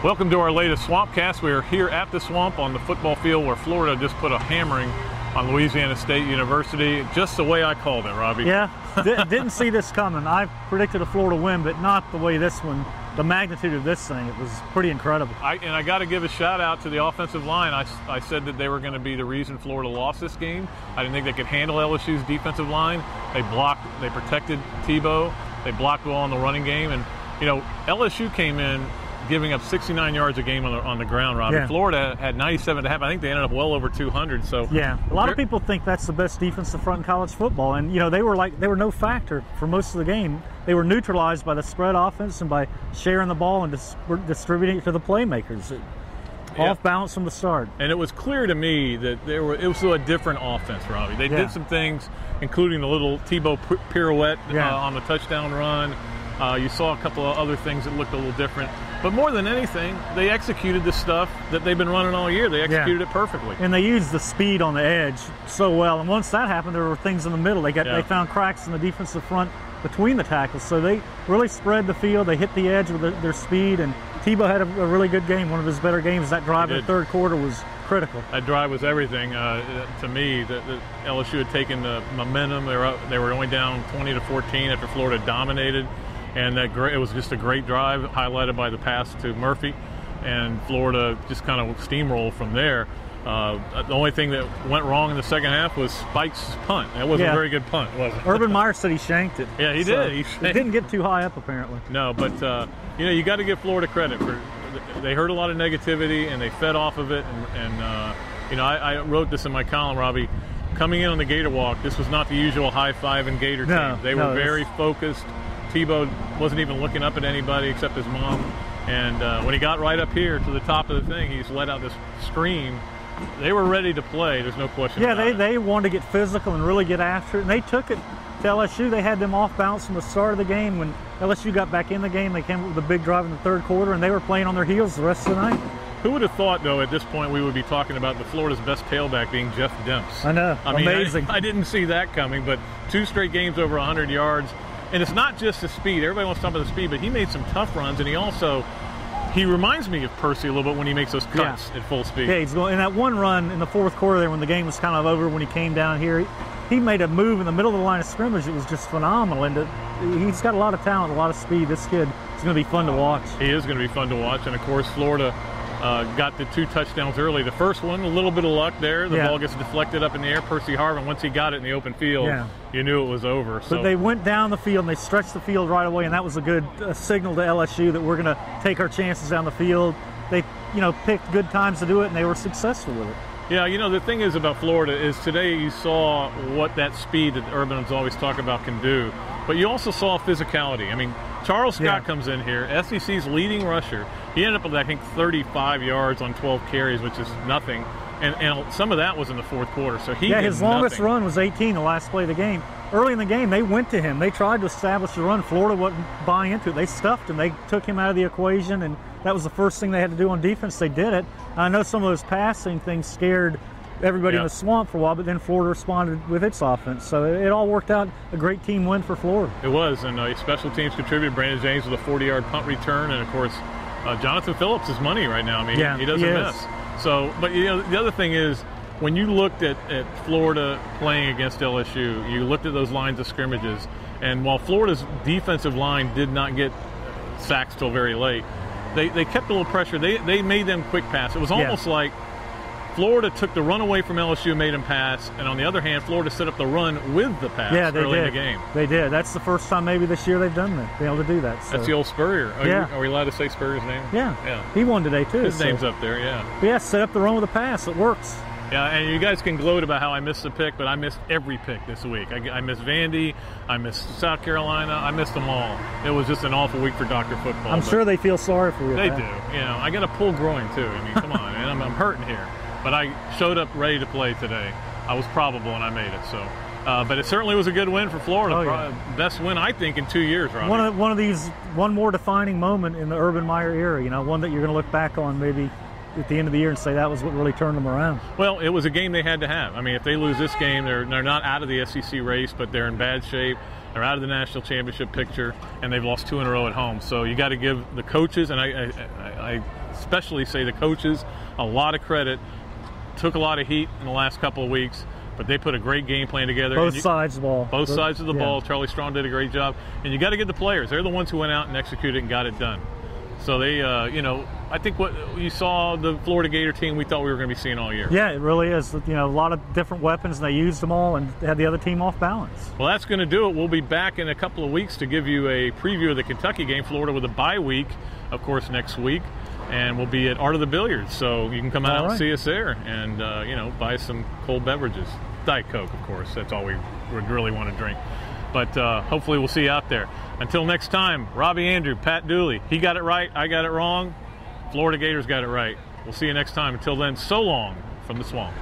Welcome to our latest Swampcast. We are here at the Swamp on the football field where Florida just put a hammering on Louisiana State University, just the way I called it, Robbie. Yeah, didn't see this coming. I predicted a Florida win, but not the way this one, the magnitude of this thing. It was pretty incredible. I got to give a shout out to the offensive line. I said that they were going to be the reason Florida lost this game. I didn't think they could handle LSU's defensive line. They blocked, they protected Tebow, they blocked well on the running game, and you know, LSU came in giving up 69 yards a game on the ground, Robbie. Yeah. Florida had 97 to half. I think they ended up well over 200. So yeah, a lot of people think that's the best defensive front in college football, and you know they were no factor for most of the game. They were neutralized by the spread offense and by sharing the ball and distributing it to the playmakers. Off balance from the start. And it was clear to me that it was a different offense, Robbie. They did some things, including the little Tebow pirouette on the touchdown run. You saw a couple of other things that looked a little different. But more than anything, they executed the stuff that they've been running all year. They executed it perfectly. And they used the speed on the edge so well. And once that happened, there were things in the middle. They found cracks in the defensive front between the tackles. So they really spread the field. They hit the edge with their speed. And Tebow had a really good game, one of his better games. That drive in the third quarter was critical. That drive was everything to me. The LSU had taken the momentum. They were only down 20-14 after Florida dominated. And it was just a great drive, highlighted by the pass to Murphy, and Florida just kind of steamrolled from there. The only thing that went wrong in the second half was Spike's punt. That wasn't a very good punt, was it? Urban Meyer said he shanked it. Yeah, he did. It didn't get too high up, apparently. No, but you know, you got to give Florida credit for they heard a lot of negativity and they fed off of it. And you know, I wrote this in my column, Robbie. Coming in on the Gator Walk, this was not the usual high five and Gator team. They were very focused. Tebow wasn't even looking up at anybody except his mom. And when he got right up here to the top of the thing, he just let out this scream. They were ready to play. There's no question about it. They wanted to get physical and really get after it. And they took it to LSU. They had them off balance from the start of the game. When LSU got back in the game, they came up with a big drive in the third quarter, and they were playing on their heels the rest of the night. Who would have thought, though, at this point we would be talking about Florida's best tailback being Jeff Demps? I know. I mean, amazing. I didn't see that coming, but 2 straight games over 100 yards. And it's not just the speed. Everybody wants to talk about the speed, but he made some tough runs, and he reminds me of Percy a little bit when he makes those cuts at full speed. Yeah, he's going in that one run in the fourth quarter there when the game was kind of over, when he came down here. He made a move in the middle of the line of scrimmage. It was just phenomenal, and he's got a lot of talent, a lot of speed. This kid is going to be fun to watch. He is going to be fun to watch, and of course Florida got the 2 touchdowns early. The first one, a little bit of luck there. The ball gets deflected up in the air. Percy Harvin, once he got it in the open field, you knew it was over. So but they went down the field and they stretched the field right away, and that was a good signal to LSU that we're going to take our chances down the field. They, picked good times to do it, and they were successful with it. Yeah, the thing is about Florida is today you saw what that speed that Urban's always talked about can do, but you also saw physicality. I mean, Charles Scott comes in here, SEC's leading rusher. He ended up with, I think, 35 yards on 12 carries, which is nothing. And some of that was in the fourth quarter. So his longest run was 18, the last play of the game. Early in the game, they went to him. They tried to establish the run. Florida wasn't buying into it. They stuffed him. They took him out of the equation, and that was the first thing they had to do on defense. They did it. I know some of those passing things scared everybody in the Swamp for a while, but then Florida responded with its offense. So it all worked out a great team win for Florida. It was, and special teams contributed. Brandon James with a 40-yard punt return, and of course, Jonathan Phillips is money right now. I mean, he doesn't miss. So, but the other thing is, when you looked at Florida playing against LSU, you looked at those lines of scrimmages, and while Florida's defensive line did not get sacks till very late, they kept a little pressure. They made them quick pass. It was almost like Florida took the run away from LSU and made them pass, and on the other hand, Florida set up the run with the pass early in the game. They did. That's the first time maybe this year they've done that, been able to do that. So. That's the old Spurrier. Are we allowed to say Spurrier's name? Yeah. He won today, too. His name's up there, Yeah, set up the run with a pass. It works. Yeah, and you guys can gloat about how I missed the pick, but I missed every pick this week. I missed Vandy, I missed South Carolina, I missed them all. It was just an awful week for Dr. Football. I'm sure they feel sorry for you. They do. I got a pulled groin, too. I mean, come on, man. I'm hurting here. But I showed up ready to play today. I was probable, and I made it. So, but it certainly was a good win for Florida. Best win, I think, in 2 years, Robbie. One more defining moment in the Urban Meyer era. One that you're going to look back on maybe at the end of the year and say that was what really turned them around. Well, it was a game they had to have. I mean, if they lose this game, they're not out of the SEC race, but they're in bad shape. They're out of the national championship picture, and they've lost 2 in a row at home. So you got to give the coaches, and I especially say the coaches, a lot of credit. Took a lot of heat in the last couple of weeks, but they put a great game plan together. Both sides of the ball. Both sides of the ball. Charlie Strong did a great job. And you got to get the players. They're the ones who went out and executed and got it done. So they, you know, I think what you saw the Florida Gator team we thought we were going to be seeing all year. Yeah, it really is. You know, a lot of different weapons, and they used them all and had the other team off balance. Well, that's going to do it. We'll be back in a couple of weeks to give you a preview of the Kentucky game. Florida with a bye week, of course, next week. And we'll be at Art of the Billiards, so you can come out and see us there and, you know, buy some cold beverages. Diet Coke, of course. That's all we would really want to drink. But hopefully we'll see you out there. Until next time, Robbie, Andrew, Pat Dooley. He got it right. I got it wrong. Florida Gators got it right. We'll see you next time. Until then, so long from the Swamp.